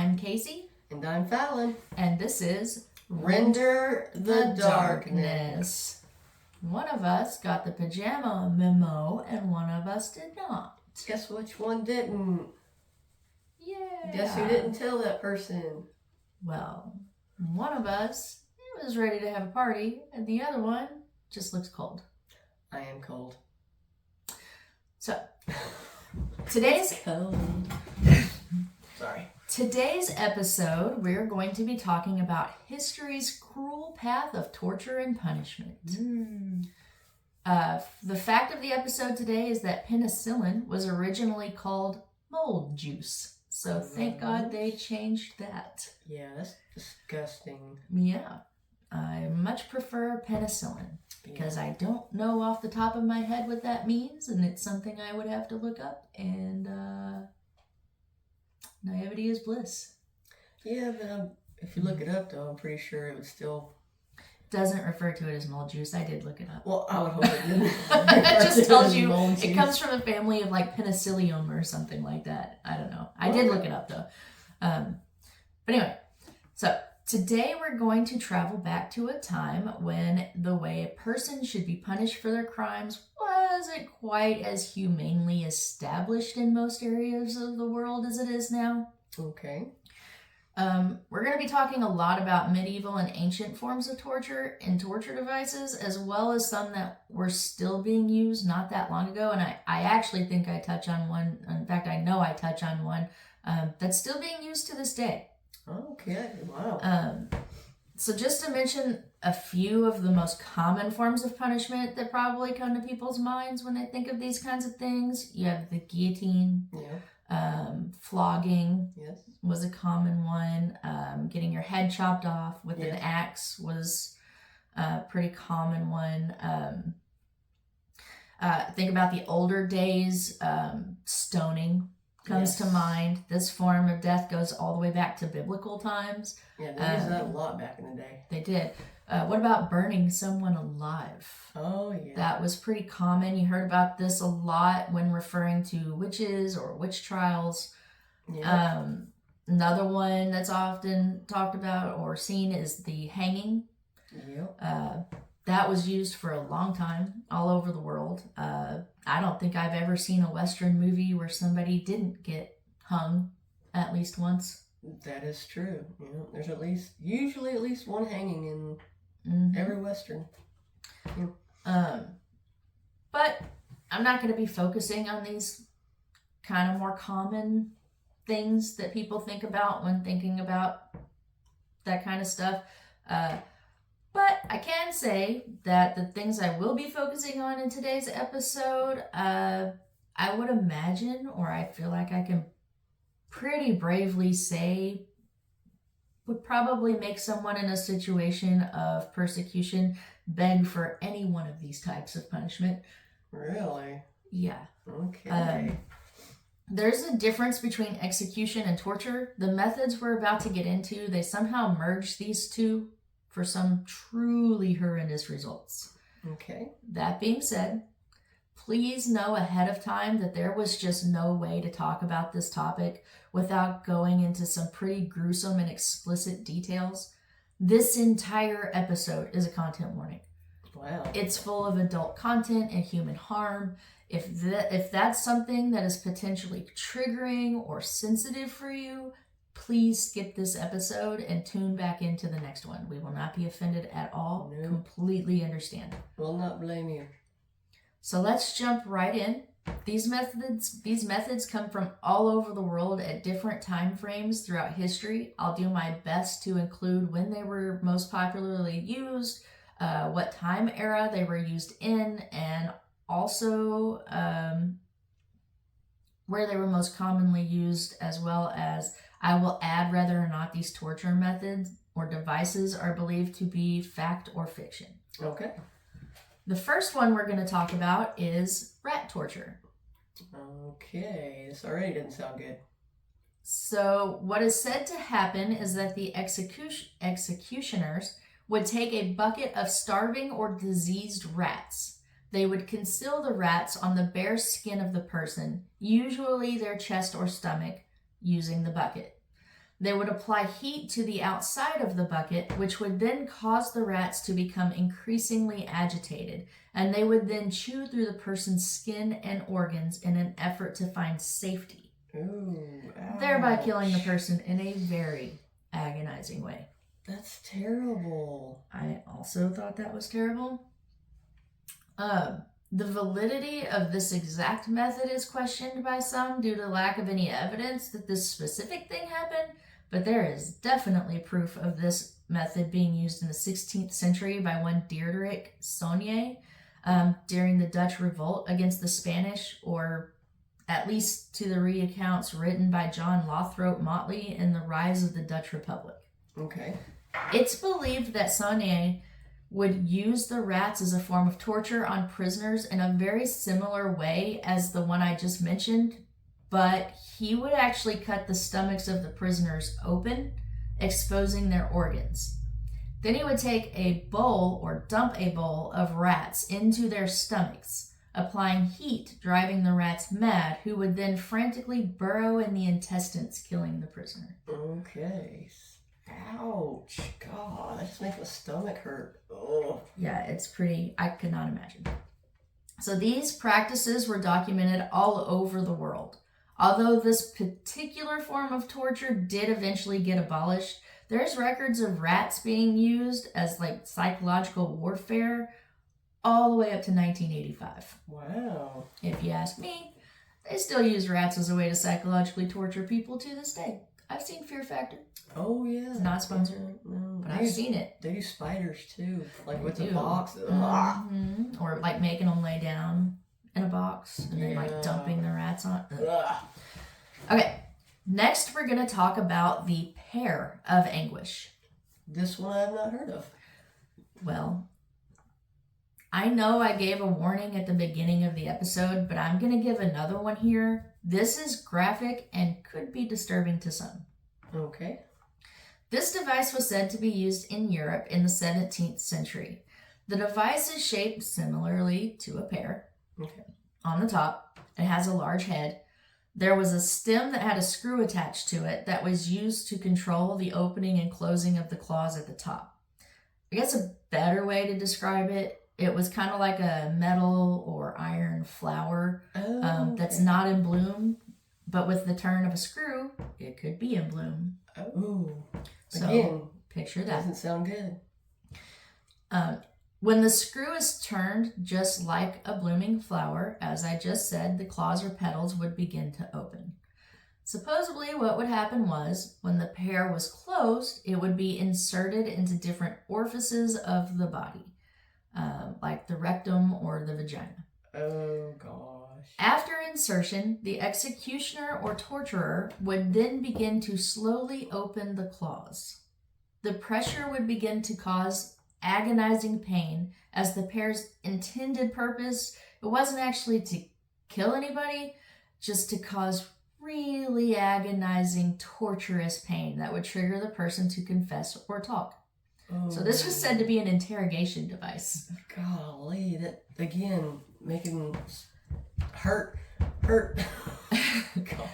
I'm Casey. And I'm Fallon. And this is Render the Darkness. One of us got the pajama memo and one of us did not. Guess which one didn't? Yeah. Guess who didn't tell that person? Well, one of us was ready to have a party and the other one just looks cold. I am cold. So, today's cold. Sorry. Today's episode, we're going to be talking about history's cruel path of torture and punishment. The fact of the episode today is that penicillin was originally called mold juice. So thank God they changed that. Yeah, that's disgusting. Yeah. I much prefer penicillin because I don't know off the top of my head what that means, and it's something I would have to look up, and naivety is bliss. Yeah, but if you look it up, though, I'm pretty sure it would still... Doesn't refer to it as mold juice. I did look it up. Well, I would hope it didn't. It just tells you it comes from a family of like penicillium or something like that. I don't know. I did look it up, though. But anyway, so today we're going to travel back to a time when the way a person should be punished for their crimes wasn't quite as humanely established in most areas of the world as it is now. Okay. We're going to be talking a lot about medieval and ancient forms of torture and torture devices, as well as some that were still being used not that long ago. And I actually think I touch on one. In fact, I know I touch on one that's still being used to this day. Okay, wow. So just to mention a few of the most common forms of punishment that probably come to people's minds when they think of these kinds of things, you have the guillotine. Yeah. Flogging was a common one. Getting your head chopped off with an axe was a pretty common one. Think about the older days. Stoning comes to mind. This form of death goes all the way back to biblical times. Yeah, they used that a lot back in the day. They did. What about burning someone alive? Oh, yeah. That was pretty common. You heard about this a lot when referring to witches or witch trials. Yeah. Another one that's often talked about or seen is the hanging. Yep. That was used for a long time all over the world. I don't think I've ever seen a Western movie where somebody didn't get hung at least once. That is true. You know, there's usually at least one hanging in every Western. Yeah. But I'm not going to be focusing on these kind of more common things that people think about when thinking about that kind of stuff. But I can say that the things I will be focusing on in today's episode, I would imagine, or I feel like I can pretty bravely say, would probably make someone in a situation of persecution beg for any one of these types of punishment. Really? Yeah. Okay. There's a difference between execution and torture. The methods we're about to get into, they somehow merge these two for some truly horrendous results. Okay. That being said, please know ahead of time that there was just no way to talk about this topic without going into some pretty gruesome and explicit details. This entire episode is a content warning. Wow. It's full of adult content and human harm. If that's something that is potentially triggering or sensitive for you, please skip this episode and tune back into the next one. We will not be offended at all. No. Completely understand. Will not blame you. So let's jump right in. These methods come from all over the world at different time frames throughout history. I'll do my best to include when they were most popularly used, what time era they were used in, and also where they were most commonly used, as well as I will add whether or not these torture methods or devices are believed to be fact or fiction. Okay. The first one we're going to talk about is rat torture. Okay, this already didn't sound good. So what is said to happen is that the executioners would take a bucket of starving or diseased rats. They would conceal the rats on the bare skin of the person, usually their chest or stomach, using the bucket. They would apply heat to the outside of the bucket, which would then cause the rats to become increasingly agitated, and they would then chew through the person's skin and organs in an effort to find safety. Ooh, thereby killing the person in a very agonizing way. That's terrible. I also thought that was terrible. The validity of this exact method is questioned by some due to lack of any evidence that this specific thing happened, but there is definitely proof of this method being used in the 16th century by one Diederik Saunier during the Dutch revolt against the Spanish, or at least to the reaccounts written by John Lothrop Motley in The Rise of the Dutch Republic. Okay. It's believed that Saunier would use the rats as a form of torture on prisoners in a very similar way as the one I just mentioned, but he would actually cut the stomachs of the prisoners open, exposing their organs. Then he would take a bowl or dump a bowl of rats into their stomachs, applying heat, driving the rats mad, who would then frantically burrow in the intestines, killing the prisoner. Okay. Ouch. God, that just makes my stomach hurt. Oh. Yeah, it's pretty, I could not imagine. So these practices were documented all over the world. Although this particular form of torture did eventually get abolished, there's records of rats being used as like psychological warfare all the way up to 1985. Wow. If you ask me, they still use rats as a way to psychologically torture people to this day. I've seen Fear Factor. Oh, yeah. It's not sponsored, but I've seen it. They do spiders, too. Like with They the do. box. Mm-hmm. Or like making them lay down in a box and then like dumping the rats on. Okay, next we're going to talk about the pear of anguish. This one I have not heard of. Well, I know I gave a warning at the beginning of the episode, but I'm going to give another one here. This is graphic and could be disturbing to some. Okay. This device was said to be used in Europe in the 17th century. The device is shaped similarly to a pear. Okay. On the top, it has a large head. There was a stem that had a screw attached to it that was used to control the opening and closing of the claws at the top. I guess a better way to describe it, it was kind of like a metal or iron flower that's not in bloom, but with the turn of a screw, it could be in bloom. Oh, so again, picture that. Doesn't sound good. When the screw is turned just like a blooming flower, as I just said, the claws or petals would begin to open. Supposedly what would happen was, when the pear was closed, it would be inserted into different orifices of the body, like the rectum or the vagina. Oh, gosh. After insertion, the executioner or torturer would then begin to slowly open the claws. The pressure would begin to cause agonizing pain, as the pear's intended purpose, it wasn't actually to kill anybody, just to cause really agonizing, torturous pain that would trigger the person to confess or talk. Oh. So this was said to be an interrogation device. Golly, that, again, making hurt. God.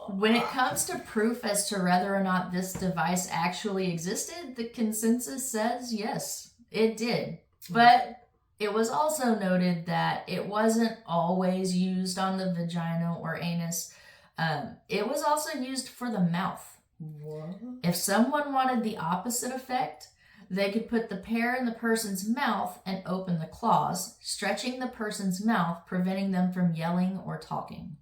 When it comes to proof as to whether or not this device actually existed, the consensus says yes, it did. But it was also noted that it wasn't always used on the vagina or anus. It was also used for the mouth. What? If someone wanted the opposite effect, they could put the pear in the person's mouth and open the claws, stretching the person's mouth, preventing them from yelling or talking.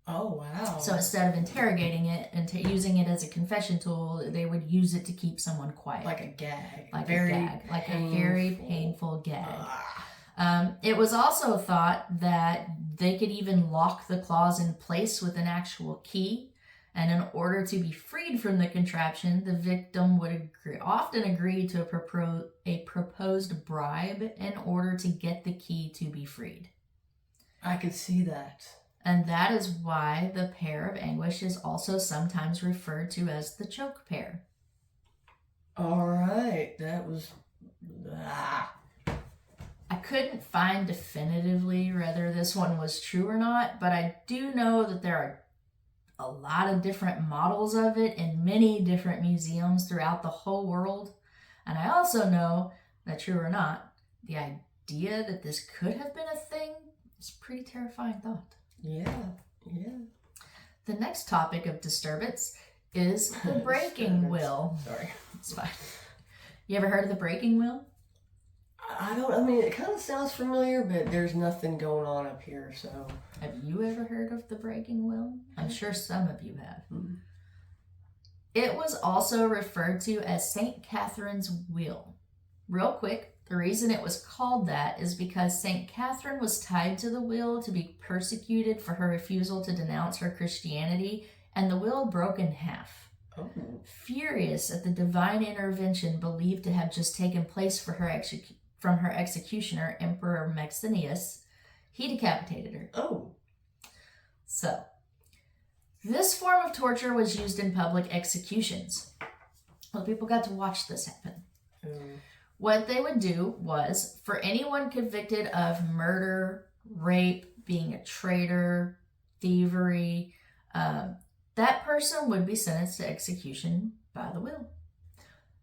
Oh, wow. So instead of interrogating it and using it as a confession tool, they would use it to keep someone quiet. Like a gag. Like very a gag. Like painful. a very painful gag. It was also thought that they could even lock the claws in place with an actual key. And in order to be freed from the contraption, the victim would often agree to a proposed bribe in order to get the key to be freed. I could see that. And that is why the pear of anguish is also sometimes referred to as the choke pear. All right, that was... I couldn't find definitively whether this one was true or not, but I do know that there are a lot of different models of it in many different museums throughout the whole world. And I also know that, true or not, the idea that this could have been a thing is a pretty terrifying thought. Yeah. The next topic of disturbance is the breaking wheel. Sorry. It's fine. You ever heard of the breaking wheel? I mean, it kind of sounds familiar, but there's nothing going on up here, so. Have you ever heard of the breaking wheel? I'm sure some of you have. Mm-hmm. It was also referred to as St. Catherine's Wheel. Real quick, the reason it was called that is because St. Catherine was tied to the wheel to be persecuted for her refusal to denounce her Christianity, and the wheel broke in half. Oh. Furious at the divine intervention believed to have just taken place from her executioner, Emperor Maxentius, he decapitated her. Oh. So, this form of torture was used in public executions. Well, people got to watch this happen. What they would do was, for anyone convicted of murder, rape, being a traitor, thievery, that person would be sentenced to execution by the wheel.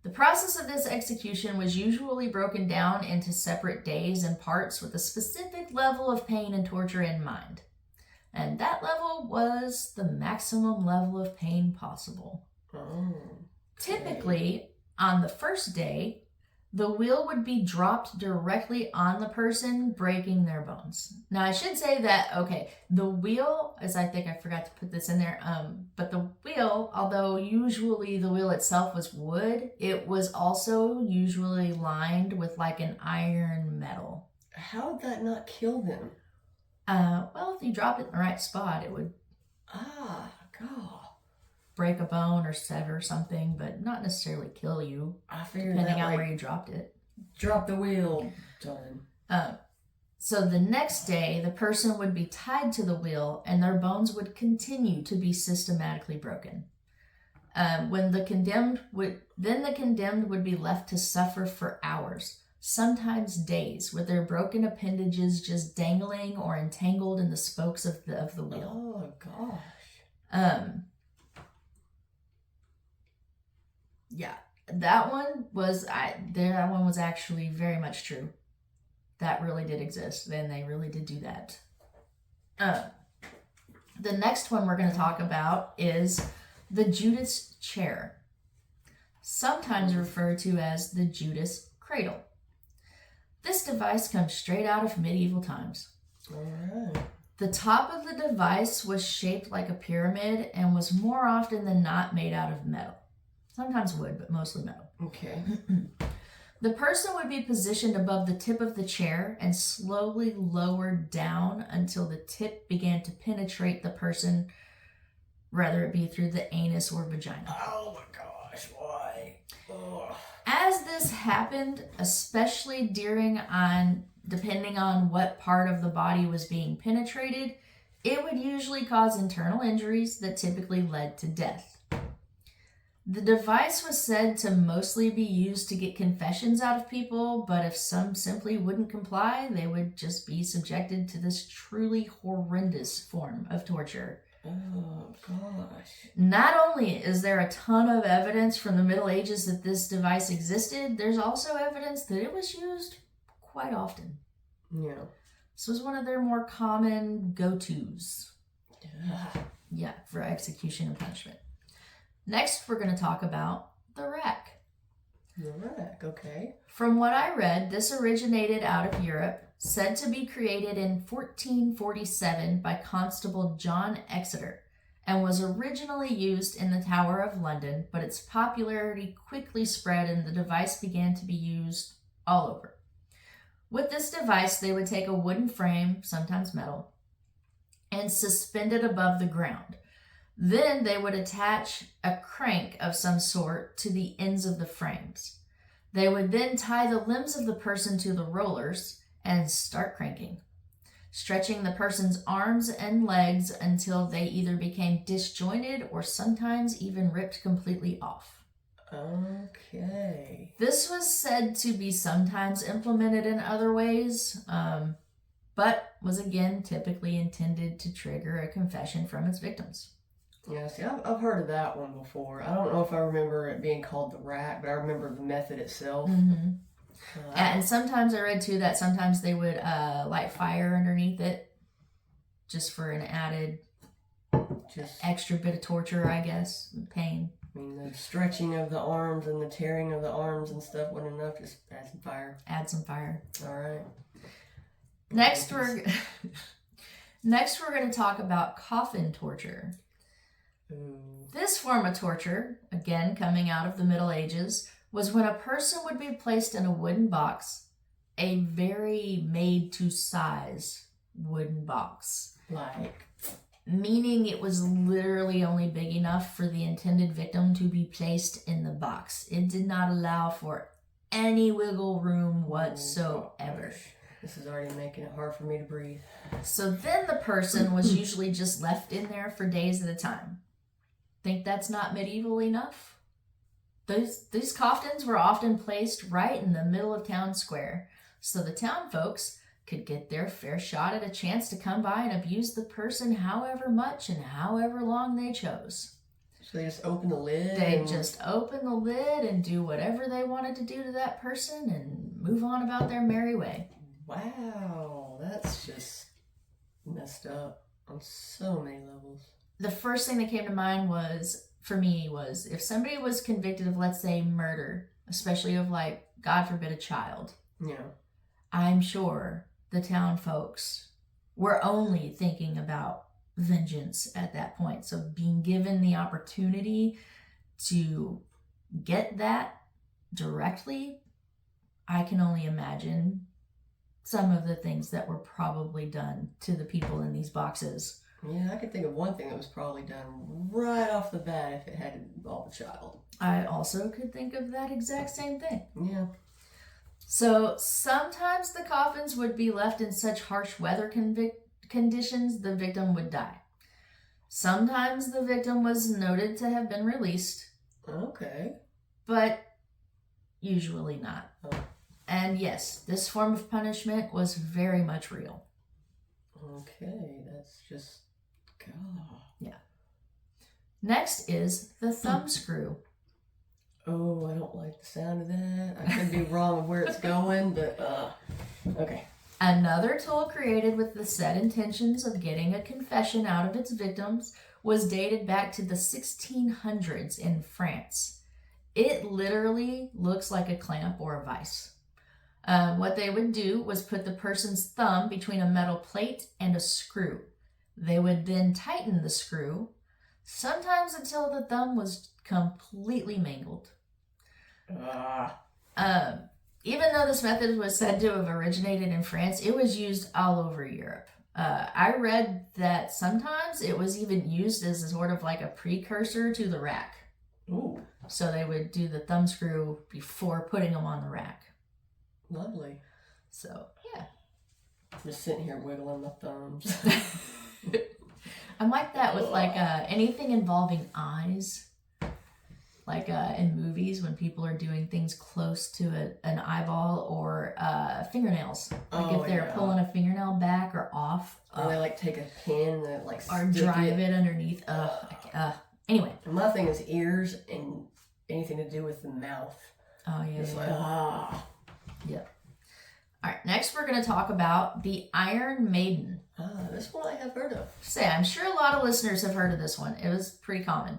The process of this execution was usually broken down into separate days and parts with a specific level of pain and torture in mind. And that level was the maximum level of pain possible. Oh. Typically, on the first day, the wheel would be dropped directly on the person, breaking their bones. Now, I should say that, okay, the wheel, as I think I forgot to put this in there, but the wheel, although usually the wheel itself was wood, it was also usually lined with like an iron metal. How would that not kill them? Well, if you drop it in the right spot, it would God. break a bone or sever something, but not necessarily kill you. I figured depending that, on like, where you dropped it. Drop the wheel. Done. So the next day, the person would be tied to the wheel, and their bones would continue to be systematically broken. The condemned would be left to suffer for hours, sometimes days, with their broken appendages just dangling or entangled in the spokes of the wheel. Oh gosh. Yeah, that one was actually very much true. That really did exist, and they really did do that. The next one we're going to talk about is the Judas chair, sometimes referred to as the Judas cradle. This device comes straight out of medieval times. All right. The top of the device was shaped like a pyramid and was more often than not made out of metal. Sometimes wood, but mostly metal. Okay. The person would be positioned above the tip of the chair and slowly lowered down until the tip began to penetrate the person, whether it be through the anus or vagina. Oh my gosh, why? Ugh. As this happened, especially depending on what part of the body was being penetrated, it would usually cause internal injuries that typically led to death. The device was said to mostly be used to get confessions out of people, but if some simply wouldn't comply, they would just be subjected to this truly horrendous form of torture. Oh gosh. Not only is there a ton of evidence from the Middle Ages that this device existed, there's also evidence that it was used quite often. Yeah. This was one of their more common go-tos. Yeah. For execution and punishment. Next, we're going to talk about the rack. The rack, okay. From what I read, this originated out of Europe, said to be created in 1447 by Constable John Exeter, and was originally used in the Tower of London, but its popularity quickly spread and the device began to be used all over. With this device, they would take a wooden frame, sometimes metal, and suspend it above the ground. Then they would attach a crank of some sort to the ends of the frames. They would then tie the limbs of the person to the rollers and start cranking, stretching the person's arms and legs until they either became disjointed or sometimes even ripped completely off. Okay. This was said to be sometimes implemented in other ways, but was again typically intended to trigger a confession from its victims. Yeah, see, I've heard of that one before. I don't know if I remember it being called the rack, but I remember the method itself. Mm-hmm. And sometimes I read too that sometimes they would light fire underneath it just for an added extra bit of torture, I guess, pain. I mean, the stretching of the arms and the tearing of the arms and stuff wasn't enough. Just add some fire. Add some fire. All right. Next, we're going to talk about coffin torture. Ooh. This form of torture, again coming out of the Middle Ages, was when a person would be placed in a wooden box, a very made-to-size wooden box. Meaning it was literally only big enough for the intended victim to be placed in the box. It did not allow for any wiggle room whatsoever. This is already making it hard for me to breathe. So then the person was usually just left in there for days at a time. Think that's not medieval enough? These coffins were often placed right in the middle of town square, so the town folks could get their fair shot at a chance to come by and abuse the person however much and however long they chose. So they just open the lid? They'd just open the lid and do whatever they wanted to do to that person and move on about their merry way. Wow, that's just messed up on so many levels. The first thing that came to mind was if somebody was convicted of, let's say, murder, especially of, like, God forbid, a child. Yeah. I'm sure the town folks were only thinking about vengeance at that point. So being given the opportunity to get that directly, I can only imagine some of the things that were probably done to the people in these boxes. Yeah, I could think of one thing that was probably done right off the bat if it had to involve a child. I also could think of that exact same thing. Yeah. So sometimes the coffins would be left in such harsh weather conditions the victim would die. Sometimes the victim was noted to have been released. Okay. But usually not. Oh. And yes, this form of punishment was very much real. Okay, that's just... God. Yeah. Next is the thumb screw. Oh, I don't like the sound of that. I could be wrong of where it's going, but okay. Another tool created with the set intentions of getting a confession out of its victims was dated back to the 1600s in France. It literally looks like a clamp or a vice. What they would do was put the person's thumb between a metal plate and a screw. They would then tighten the screw, sometimes until the thumb was completely mangled. Even though this method was said to have originated in France, it was used all over Europe. I read that sometimes it was even used as a sort of like a precursor to the rack. Ooh. So they would do the thumb screw before putting them on the rack. Lovely. So, yeah. Just sitting here wiggling my thumbs. I'm like that with like anything involving eyes. Like in movies when people are doing things close to an eyeball or fingernails. Like if they're pulling a fingernail back or off. Or they like take a pin and they like or drive it underneath. Anyway. My thing is ears and anything to do with the mouth. Oh, yeah. It's like, Yep. All right, next we're going to talk about the Iron Maiden. This one I have heard of. I'm sure a lot of listeners have heard of this one. It was pretty common.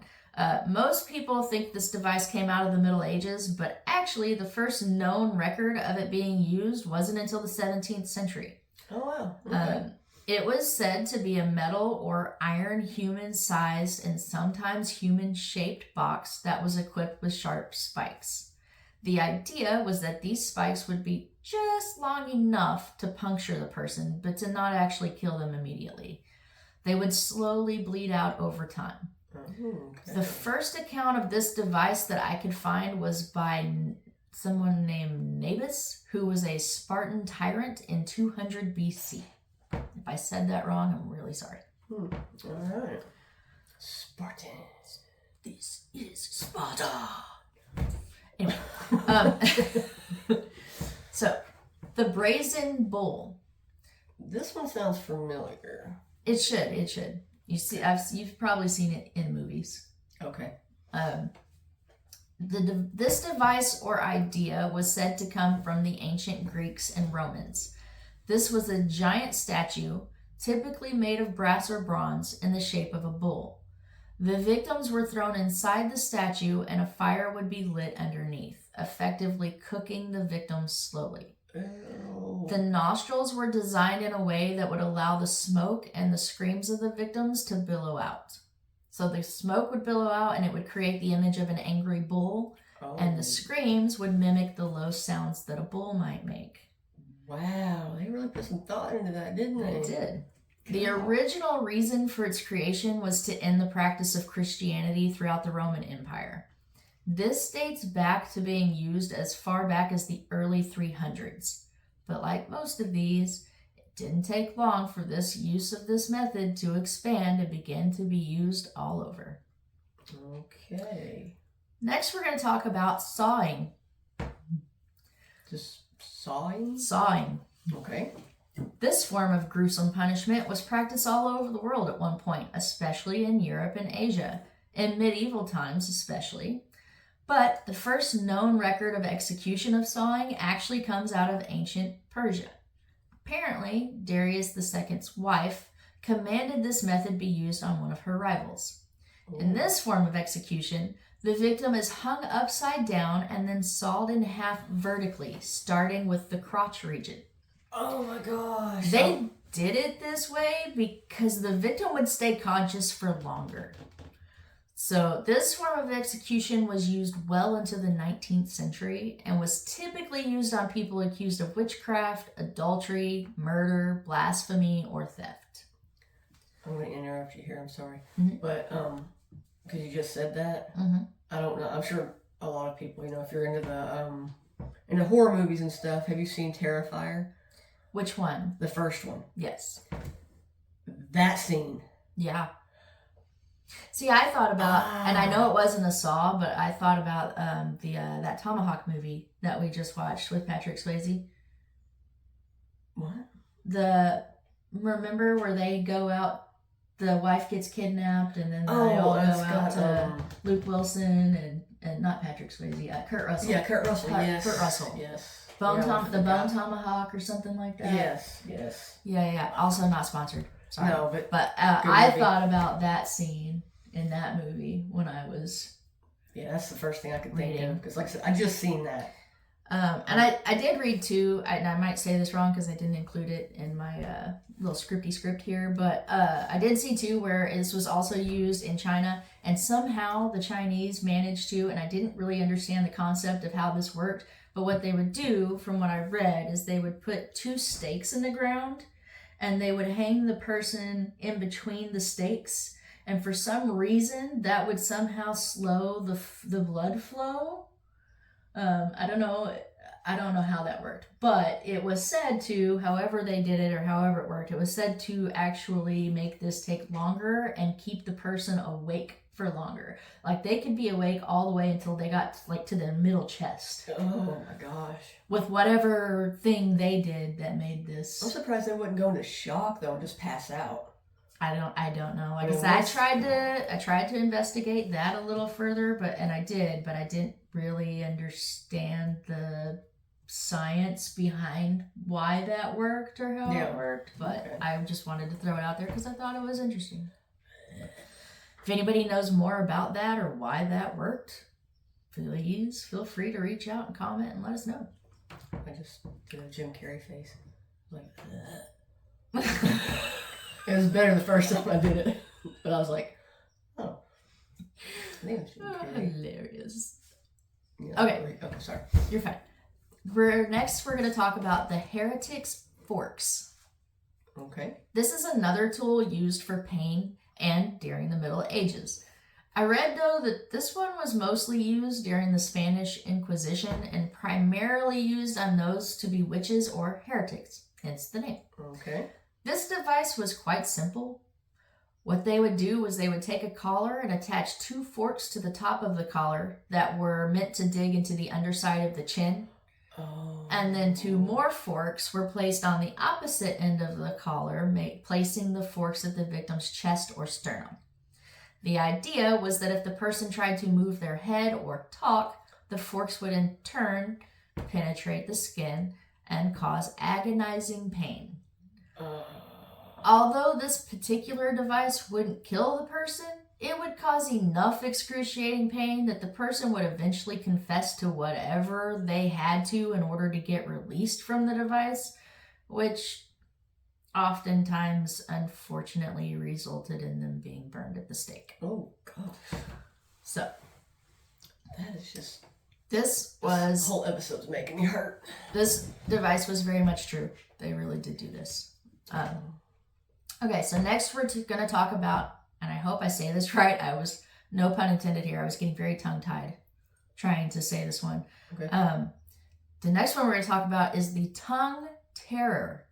Most people think this device came out of the Middle Ages, but actually the first known record of it being used wasn't until the 17th century. Oh, wow. Okay. It was said to be a metal or iron human-sized and sometimes human-shaped box that was equipped with sharp spikes. The idea was that these spikes would be just long enough to puncture the person, but to not actually kill them immediately. They would slowly bleed out over time. Okay. The first account of this device that I could find was by someone named Nabis, who was a Spartan tyrant in 200 BC. If I said that wrong, I'm really sorry. All right. Spartan. This is Sparta. Anyway, so the brazen bull. This one sounds familiar. It should. You've probably seen it in movies. Okay. This device or idea was said to come from the ancient Greeks and Romans. This was a giant statue, typically made of brass or bronze, in the shape of a bull. The victims were thrown inside the statue and a fire would be lit underneath, effectively cooking the victims slowly. Oh. The nostrils were designed in a way that would allow the smoke and the screams of the victims to billow out. So the smoke would billow out and it would create the image of an angry bull, and the screams would mimic the low sounds that a bull might make. Wow, they really put some thought into that, didn't they? They did. The original reason for its creation was to end the practice of Christianity throughout the Roman Empire. This dates back to being used as far back as the early 300s. But like most of these, it didn't take long for this use of this method to expand and begin to be used all over. Okay. Next, we're going to talk about sawing. Just sawing? Sawing. Okay. This form of gruesome punishment was practiced all over the world at one point, especially in Europe and Asia, in medieval times especially. But the first known record of execution of sawing actually comes out of ancient Persia. Apparently, Darius II's wife commanded this method be used on one of her rivals. In this form of execution, the victim is hung upside down and then sawed in half vertically, starting with the crotch region. Oh my gosh. They did it this way because the victim would stay conscious for longer. So this form of execution was used well into the 19th century and was typically used on people accused of witchcraft, adultery, murder, blasphemy, or theft. I'm going to interrupt you here, I'm sorry. Mm-hmm. But, because you just said that, I don't know, I'm sure a lot of people, if you're into horror movies and stuff, have you seen Terrifier? Which one? The first one. Yes. That scene. Yeah. See, I thought about, and I know it wasn't a Saw, but I thought about that Tomahawk movie that we just watched with Patrick Swayze. What? Remember where they go out, the wife gets kidnapped, and then they all go out to Luke Wilson and not Patrick Swayze, Kurt Russell. Yeah, Kurt Russell. Yes. Kurt Russell. Yes. Bone Tomahawk or something like that. Yes. Yeah. Also not sponsored. Sorry. No, but I thought about that scene in that movie when I was. Yeah, that's the first thing I could think of because, like I said, I just seen that. And I did read too, and I might say this wrong because I didn't include it in my little script here, but I did see too where this was also used in China, and somehow the Chinese managed to, and I didn't really understand the concept of how this worked, but what they would do, from what I read, is they would put 2 stakes in the ground, and they would hang the person in between the stakes, and for some reason that would somehow slow the blood flow. I don't know how that worked, but it was said to, however they did it or however it worked, it was said to actually make this take longer and keep the person awake for longer. Like they could be awake all the way until they got to the middle chest. Oh my gosh. With whatever thing they did that made this. I'm surprised they wouldn't go into shock though and just pass out. I don't know. Like I tried to investigate that a little further, but I didn't really understand the science behind why that worked or how it worked. But I just wanted to throw it out there because I thought it was interesting. If anybody knows more about that or why that worked, please feel free to reach out and comment and let us know. I just did a Jim Carrey face. Like, ugh. It was better the first time I did it. But I was like, oh. I think it's Jim Carrey. Hilarious. Yeah, Okay, sorry. You're fine. Next, we're going to talk about the heretic's forks. Okay. This is another tool used for pain and during the Middle Ages. I read, though, that this one was mostly used during the Spanish Inquisition and primarily used on those to be witches or heretics, hence the name. Okay. This device was quite simple. What they would do was they would take a collar and attach 2 forks to the top of the collar that were meant to dig into the underside of the chin. Oh. And then 2 more forks were placed on the opposite end of the collar, placing the forks at the victim's chest or sternum. The idea was that if the person tried to move their head or talk, the forks would in turn penetrate the skin and cause agonizing pain. Although this particular device wouldn't kill the person, it would cause enough excruciating pain that the person would eventually confess to whatever they had to in order to get released from the device, which oftentimes, unfortunately, resulted in them being burned at the stake. Oh, gosh. So, that is just... This whole episode's making me hurt. This device was very much true. They really did do this. Okay, so next we're going to talk about, and I hope I say this right. No pun intended here. I was getting very tongue-tied trying to say this one. Okay. The next one we're going to talk about is the tongue terror.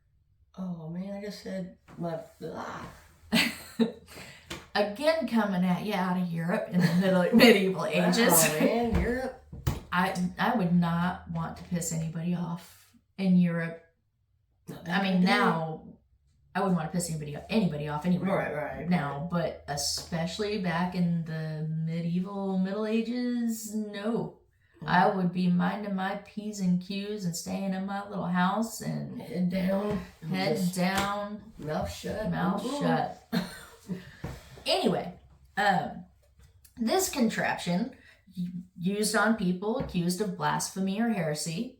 Oh, man, I just said my... Again, coming at you out of Europe in the medieval ages. Oh, man, Europe. I would not want to piss anybody off in Europe. I mean, now I wouldn't want to piss anybody off anywhere. Right. Now, but especially back in the Middle Ages, no. I would be minding my P's and Q's and staying in my little house and head down, mouth shut. Anyway, this contraption used on people accused of blasphemy or heresy.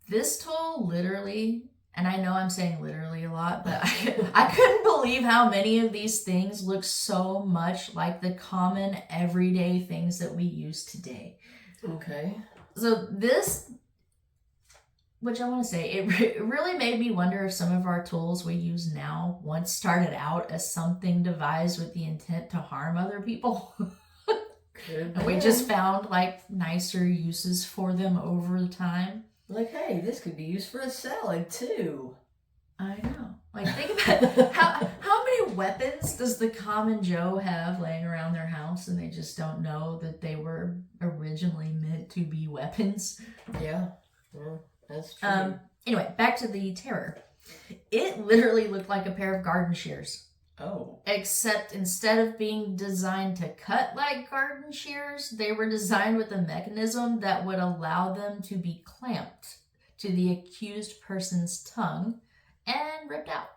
This tool literally, and I know I'm saying literally a lot, but I couldn't believe how many of these things look so much like the common everyday things that we use today. Okay. So this, which I want to say, it really made me wonder if some of our tools we use now once started out as something devised with the intent to harm other people. And we just found like nicer uses for them over the time. Like, hey, this could be used for a salad too. I know. Like, think about how many weapons does the common Joe have laying around their house and they just don't know that they were originally meant to be weapons? Yeah, that's true. Anyway, back to the terror. It literally looked like a pair of garden shears. Oh. Except instead of being designed to cut like garden shears, they were designed with a mechanism that would allow them to be clamped to the accused person's tongue and ripped out.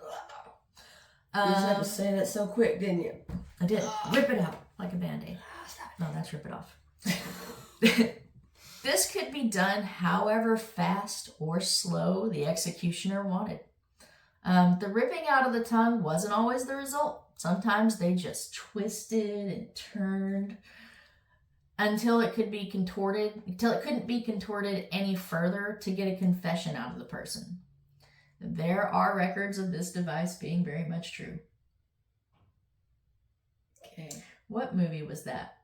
You just had to say that so quick, didn't you? I did. Rip it out like a Band-Aid. No, that's rip it off. This could be done however fast or slow the executioner wanted. The ripping out of the tongue wasn't always the result. Sometimes they just twisted and turned until it couldn't be contorted any further to get a confession out of the person. There are records of this device being very much true. Okay. What movie was that?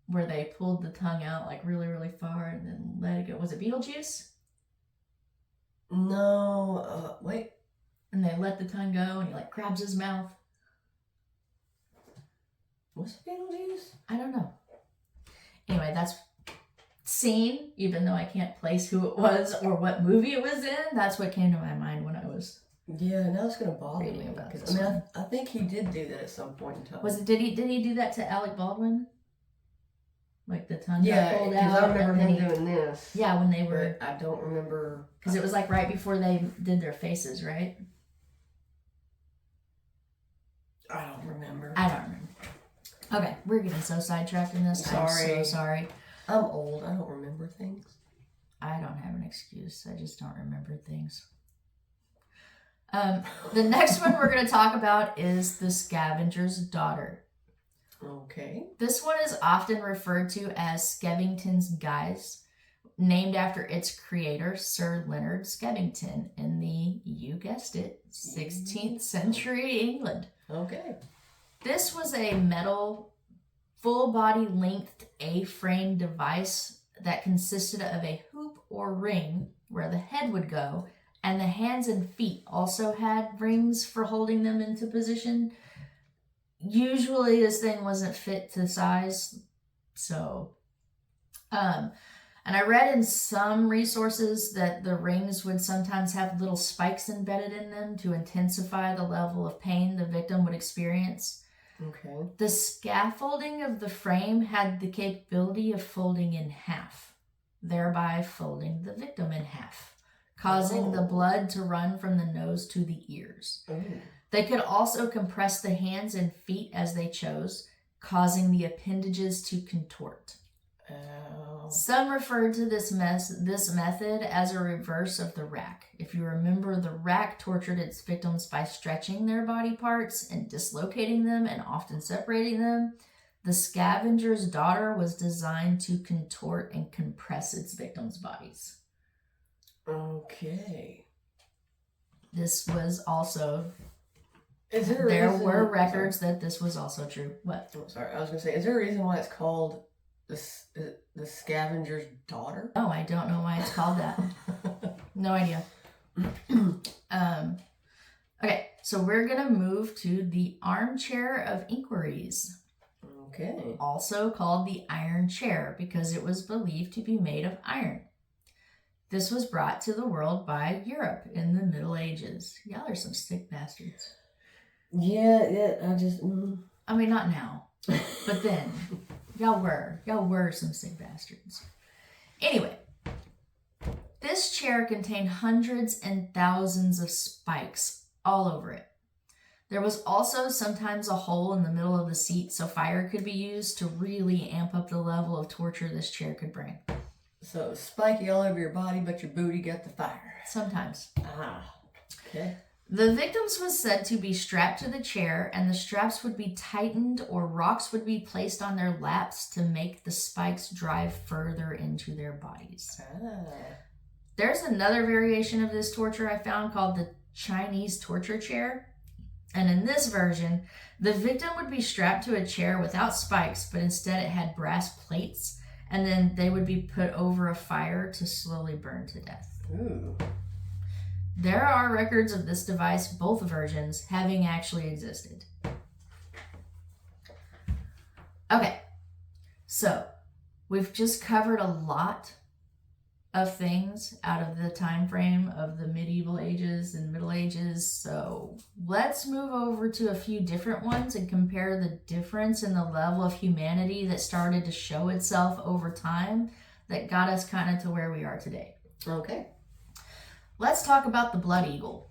Where they pulled the tongue out like really, really far and then let it go. Was it Beetlejuice? No. Wait. And they let the tongue go and he like grabs his mouth. Was it Beetlejuice? I don't know. Anyway, that's scene, even though I can't place who it was or what movie it was in, that's what came to my mind when I was... Yeah, now it's going to bother reading me. about Because this I think he did do that at some point in time. Did he do that to Alec Baldwin? Like the tongue got pulled out? Yeah, because I remember and him doing this. Yeah, when they were... But I don't remember... Because it was like right before they did their faces, right? I don't remember. Okay, we're getting so sidetracked in this. I'm so sorry. I'm old. I don't remember things. I don't have an excuse. I just don't remember things. The next one we're going to talk about is the scavenger's daughter. Okay. This one is often referred to as Skevington's Guise, named after its creator, Sir Leonard Skevington, in the, you guessed it, 16th century England. Okay. This was a metal, full-body length A-frame device that consisted of a hoop or ring where the head would go, and the hands and feet also had rings for holding them into position. Usually this thing wasn't fit to size, so... And I read in some resources that the rings would sometimes have little spikes embedded in them to intensify the level of pain the victim would experience. Okay. The scaffolding of the frame had the capability of folding in half, thereby folding the victim in half, causing the blood to run from the nose to the ears. Ooh. They could also compress the hands and feet as they chose, causing the appendages to contort. Oh. Some referred to this method as a reverse of the rack. If you remember, the rack tortured its victims by stretching their body parts and dislocating them and often separating them. The scavenger's daughter was designed to contort and compress its victims' bodies. Okay. This was also... There were records that this was also true. What? Oh, sorry, I was going to say, is there a reason why it's called the scavenger's daughter? Oh, I don't know why it's called that. No idea. Okay, so we're going to move to the armchair of inquiries. Okay. Also called the iron chair because it was believed to be made of iron. This was brought to the world by Europe in the Middle Ages. Y'all are some sick bastards. Yeah, I just... I mean, not now, but then. Y'all were some sick bastards. Anyway, this chair contained hundreds and thousands of spikes all over it. There was also sometimes a hole in the middle of the seat so fire could be used to really amp up the level of torture this chair could bring. So, spiky all over your body, but your booty got the fire. Sometimes. Ah, okay. The victims was said to be strapped to the chair, and the straps would be tightened or rocks would be placed on their laps to make the spikes drive further into their bodies. There's another variation of this torture I found called the Chinese torture chair. And in this version, the victim would be strapped to a chair without spikes, but instead it had brass plates, and then they would be put over a fire to slowly burn to death. Ooh. There are records of this device, both versions, having actually existed. Okay, so we've just covered a lot of things out of the time frame of the medieval ages and Middle Ages, so let's move over to a few different ones and compare the difference in the level of humanity that started to show itself over time that got us kind of to where we are today. Okay. Let's talk about the blood eagle.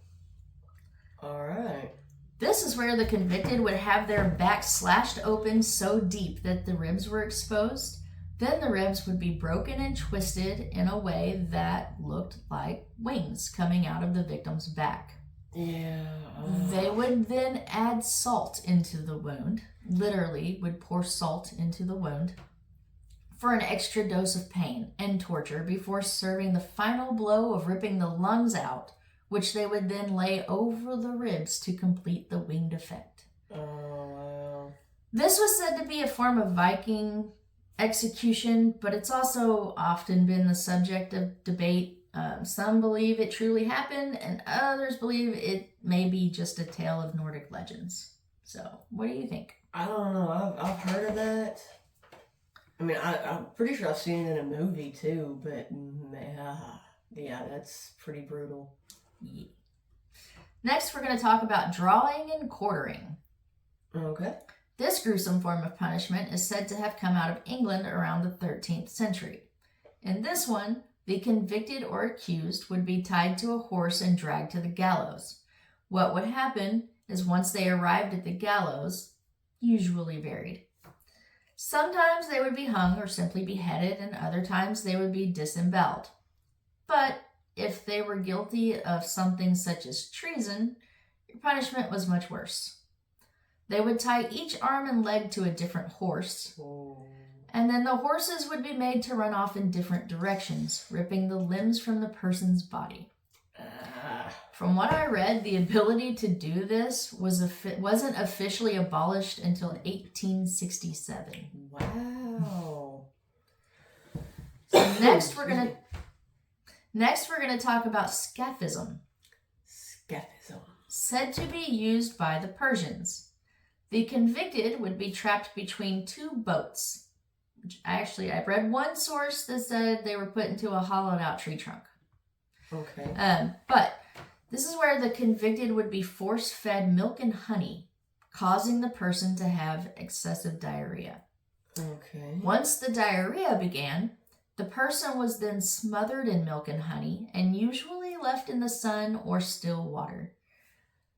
All right. This is where the convicted would have their back slashed open so deep that the ribs were exposed. Then the ribs would be broken and twisted in a way that looked like wings coming out of the victim's back. Yeah. They would then add salt into the wound, literally would pour salt into the wound, for an extra dose of pain and torture before serving the final blow of ripping the lungs out, which they would then lay over the ribs to complete the winged effect. Oh, wow. This was said to be a form of Viking execution, but it's also often been the subject of debate. Some believe it truly happened, and others believe it may be just a tale of Nordic legends. So, what do you think? I don't know. I've heard of that. I mean, I'm pretty sure I've seen it in a movie too, but yeah, that's pretty brutal. Yeah. Next, we're going to talk about drawing and quartering. Okay. This gruesome form of punishment is said to have come out of England around the 13th century. In this one, the convicted or accused would be tied to a horse and dragged to the gallows. What would happen is once they arrived at the gallows, usually varied. Sometimes they would be hung or simply beheaded, and other times they would be disemboweled. But if they were guilty of something such as treason, your punishment was much worse. They would tie each arm and leg to a different horse, and then the horses would be made to run off in different directions, ripping the limbs from the person's body. From what I read, the ability to do this wasn't officially abolished until 1867. Wow. So next we're gonna talk about scaphism. Scaphism. Said to be used by the Persians. The convicted would be trapped between two boats. Which I read one source that said they were put into a hollowed out tree trunk. Okay. But this is where the convicted would be force fed milk and honey, causing the person to have excessive diarrhea. Okay. Once the diarrhea began, the person was then smothered in milk and honey and usually left in the sun or still water.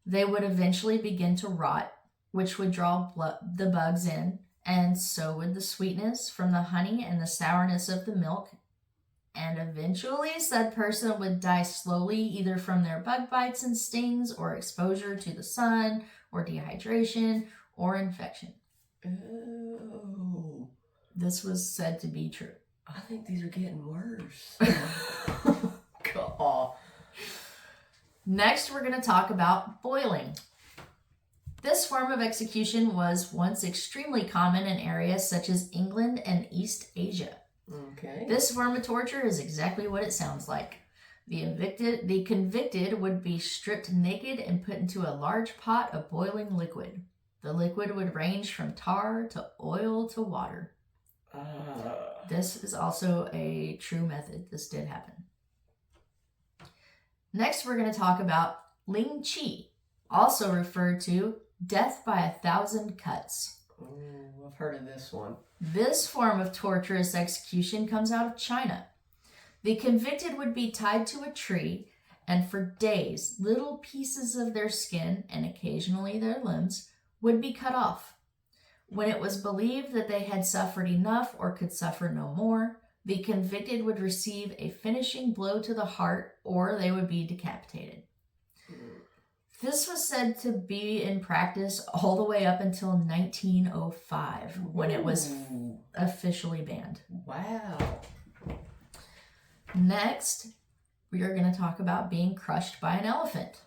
They would eventually begin to rot, which would draw the bugs in, and so would the sweetness from the honey and the sourness of the milk. And eventually, said person would die slowly, either from their bug bites and stings, or exposure to the sun, or dehydration, or infection. Oh. This was said to be true. I think these are getting worse. God. Next, we're going to talk about boiling. This form of execution was once extremely common in areas such as England and East Asia. Okay. This form of torture is exactly what it sounds like. The convicted would be stripped naked and put into a large pot of boiling liquid. The liquid would range from tar to oil to water. This is also a true method. This did happen. Next, we're going to talk about Ling Chi, also referred to death by 1,000 cuts. I've heard of this one. This form of torturous execution comes out of China. The convicted would be tied to a tree, and for days, little pieces of their skin, and occasionally their limbs, would be cut off. When it was believed that they had suffered enough or could suffer no more, the convicted would receive a finishing blow to the heart, or they would be decapitated. This was said to be in practice all the way up until 1905, when it was officially banned. Wow. Next, we are going to talk about being crushed by an elephant.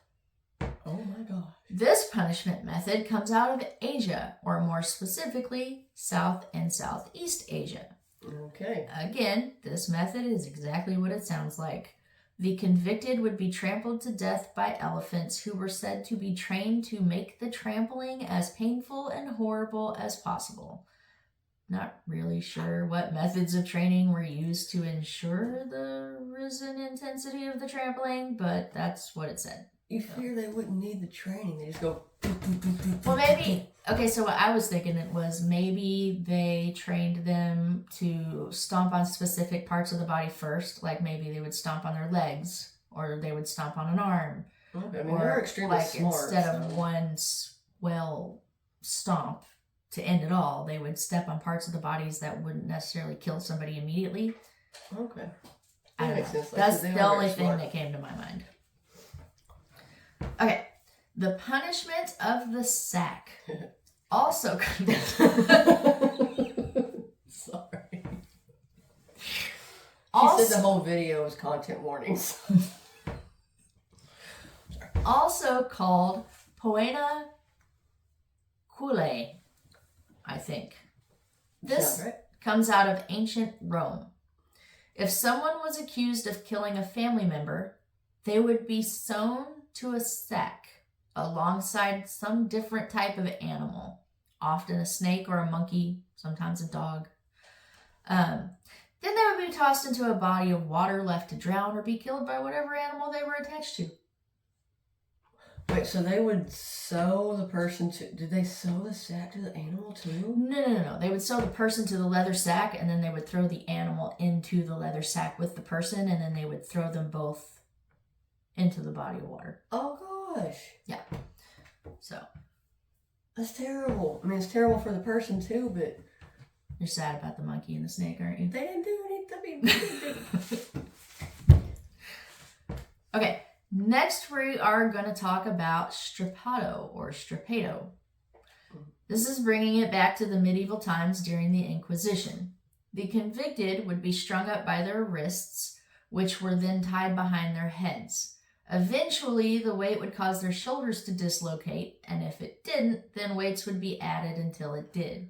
Oh my gosh. This punishment method comes out of Asia, or more specifically, South and Southeast Asia. Okay. Again, this method is exactly what it sounds like. The convicted would be trampled to death by elephants who were said to be trained to make the trampling as painful and horrible as possible. Not really sure what methods of training were used to ensure the risen intensity of the trampling, but that's what it said. You figure they wouldn't need the training. They just go... Well, maybe... Okay, so what I was thinking it was maybe they trained them to stomp on specific parts of the body first. Like maybe they would stomp on their legs, or they would stomp on an arm. Okay, I mean, or they're extremely like smart. Instead of one stomp to end it all, they would step on parts of the bodies that wouldn't necessarily kill somebody immediately. Okay. I don't know. Makes sense. That's the only thing that came to my mind. Okay. The punishment of the sack. Also Sorry. Also, she said the whole video was content warnings. also called Poena Culae, I think. This comes out of ancient Rome. If someone was accused of killing a family member, they would be sewn to a sack alongside some different type of animal, often a snake or a monkey, sometimes a dog. Then they would be tossed into a body of water, left to drown or be killed by whatever animal they were attached to. Wait, so they would sew the person to... Did they sew the sack to the animal too? No. They would sew the person to the leather sack, and then they would throw the animal into the leather sack with the person, and then they would throw them both into the body of water. Oh, gosh. Yeah. So. That's terrible. I mean, it's terrible for the person too, but... You're sad about the monkey and the snake, aren't you? They didn't do anything. Okay. Next, we are going to talk about strapado or strappado. This is bringing it back to the medieval times during the Inquisition. The convicted would be strung up by their wrists, which were then tied behind their heads. Eventually, the weight would cause their shoulders to dislocate, and if it didn't, then weights would be added until it did.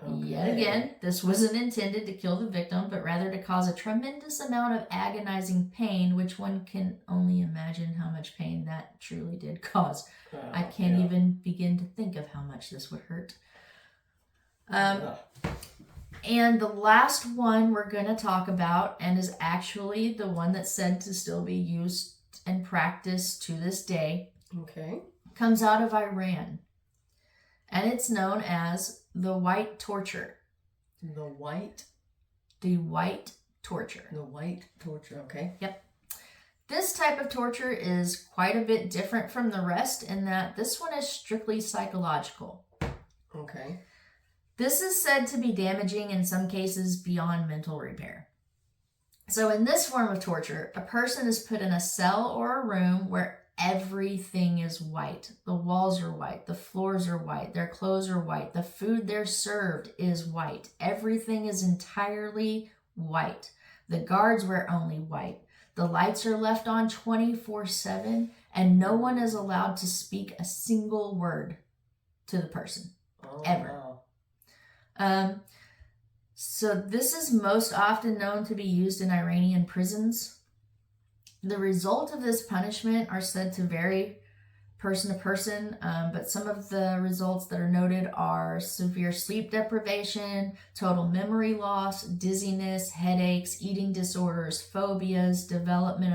Okay. Yet again, this wasn't intended to kill the victim, but rather to cause a tremendous amount of agonizing pain, which one can only imagine how much pain that truly did cause. I can't even begin to think of how much this would hurt. And the last one we're going to talk about, and is actually the one that's said to still be used and practiced to this day, Okay. comes out of Iran. And it's known as the white torture. The white torture. The white torture, okay. Yep. This type of torture is quite a bit different from the rest in that this one is strictly psychological. Okay. This is said to be damaging in some cases beyond mental repair. So in this form of torture, a person is put in a cell or a room where everything is white. The walls are white. The floors are white. Their clothes are white. The food they're served is white. Everything is entirely white. The guards wear only white. The lights are left on 24/7, and no one is allowed to speak a single word to the person, ever. Wow. So this is most often known to be used in Iranian prisons. The result of this punishment are said to vary person to person, but some of the results that are noted are severe sleep deprivation, total memory loss, dizziness, headaches, eating disorders, phobias, development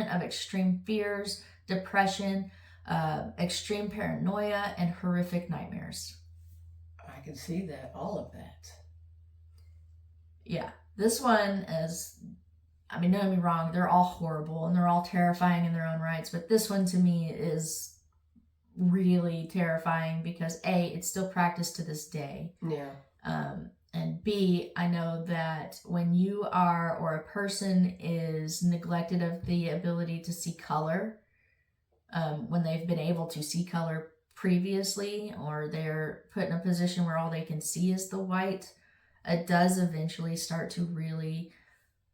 of extreme fears, depression, extreme paranoia, and horrific nightmares. I can see that, all of that. Yeah, this one is, I mean, don't get me wrong, they're all horrible and they're all terrifying in their own rights, but this one to me is really terrifying because A, it's still practiced to this day. Yeah. And B, I know that when you are, or a person is neglected of the ability to see color, when they've been able to see color previously, or they're put in a position where all they can see is the white, it does eventually start to really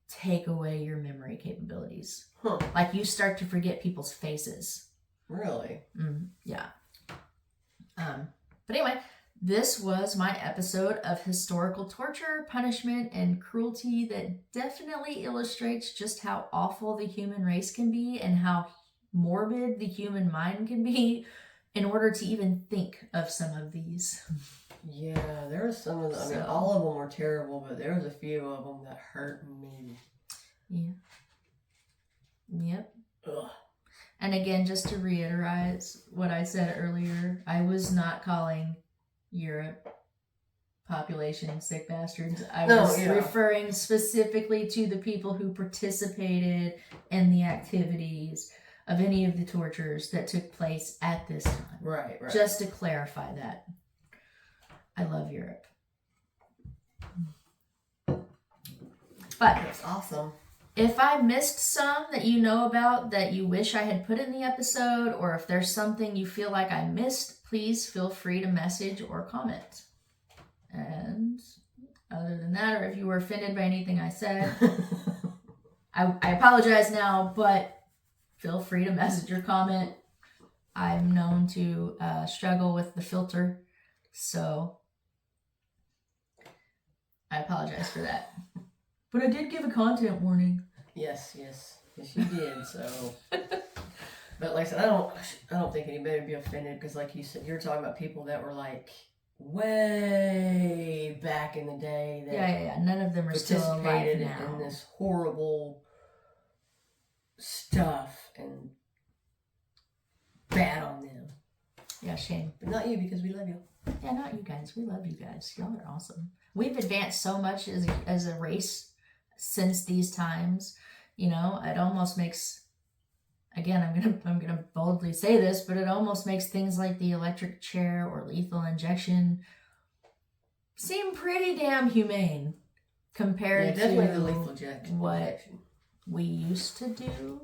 take away your memory capabilities. Huh. Like you start to forget people's faces. Really? Yeah. But anyway, this was my episode of historical torture, punishment, and cruelty that definitely illustrates just how awful the human race can be and how morbid the human mind can be in order to even think of some of these. Yeah, there were some of them. I mean, all of them were terrible, but there was a few of them that hurt me. Yeah. Yep. Ugh. And again, just to reiterate what I said earlier, I was not calling Europe population sick bastards. I was referring specifically to the people who participated in the activities of any of the tortures that took place at this time. Right. Just to clarify that. I love Europe. But that's awesome. If I missed some that you know about that you wish I had put in the episode, or if there's something you feel like I missed, please feel free to message or comment. And other than that, or if you were offended by anything I said, I apologize now, but feel free to message or comment. I'm known to struggle with the filter, so I apologize for that. But I did give a content warning. Yes, you did. So, but like I said, I don't think anybody would be offended because, like you said, you're talking about people that were like way back in the day. That yeah. None of them are still alive now. In this horrible stuff, and bad on them. Yeah, shame. But not you, because we love you. Yeah, not you guys. We love you guys. Y'all are awesome. We've advanced so much as a race since these times. You know, it almost makes, again, I'm gonna boldly say this, but it almost makes things like the electric chair or lethal injection seem pretty damn humane compared to the lethal injection. What we used to do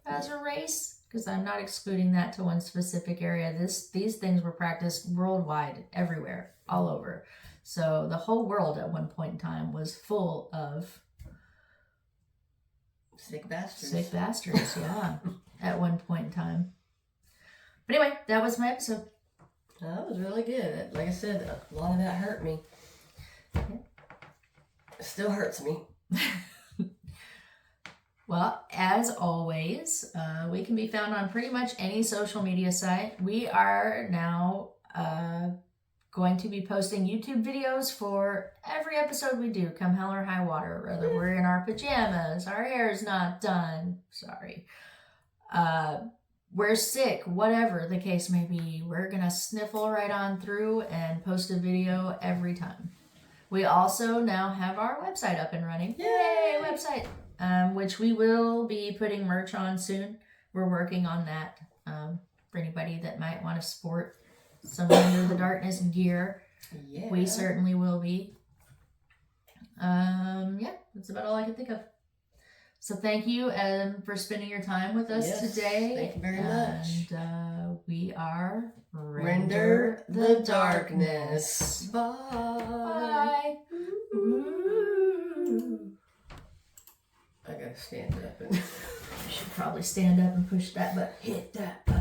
as a race. Because I'm not excluding that to one specific area. These things were practiced worldwide, everywhere, all over. So the whole world at one point in time was full of sick bastards. Sick bastards, yeah. At one point in time. But anyway, that was my episode. That was really good. Like I said, a lot of that hurt me. Okay. It still hurts me. Well, as always, we can be found on pretty much any social media site. We are now going to be posting YouTube videos for every episode we do, come hell or high water, whether we're in our pajamas, our hair's not done, sorry, we're sick, whatever the case may be, we're gonna sniffle right on through and post a video every time. We also now have our website up and running. Yay, website! Which we will be putting merch on soon. We're working on that for anybody that might want to sport some Under the Darkness gear. Yeah. We certainly will be. Yeah, that's about all I can think of. So thank you for spending your time with us today. Thank you very much. And we are Render the Darkness. Bye. Bye. Ooh. I gotta stand up and You should probably stand up and push that button. Hit that button.